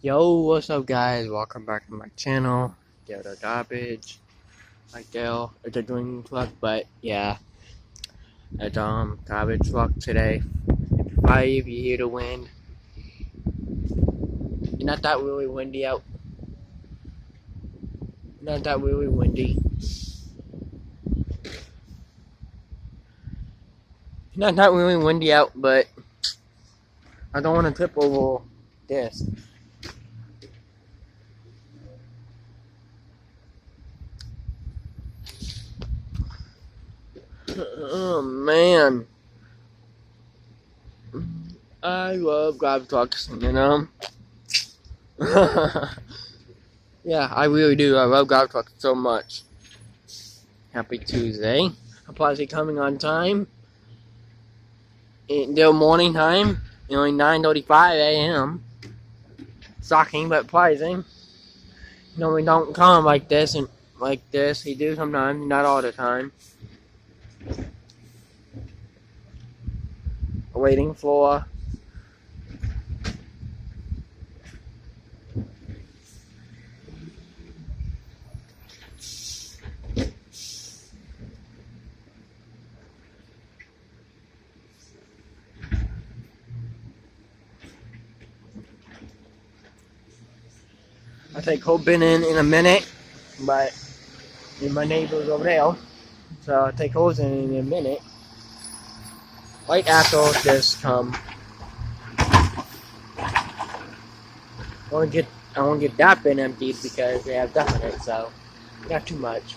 Yo, what's up, guys? Welcome back to my channel. Get the garbage, like Dale. It's a drinking truck, but yeah, it's garbage truck today. Probably if you hear the wind, it's not that really windy out. Not that really windy. Not that really windy out, but I don't want to trip over this. Oh man, I love garbage trucks, you know. Yeah, I really do. I love garbage trucks so much. Happy Tuesday. I'm probably coming on time. Their morning time, only 9:35 a.m. Shocking but surprising. We don't come like this and like this. He do sometimes, not all the time. Waiting for I take whole bin in a minute, but my neighbor's over there, so I take hose in a minute. Right after this come, I want to get that bin emptied because they have stuff in it, so not too much.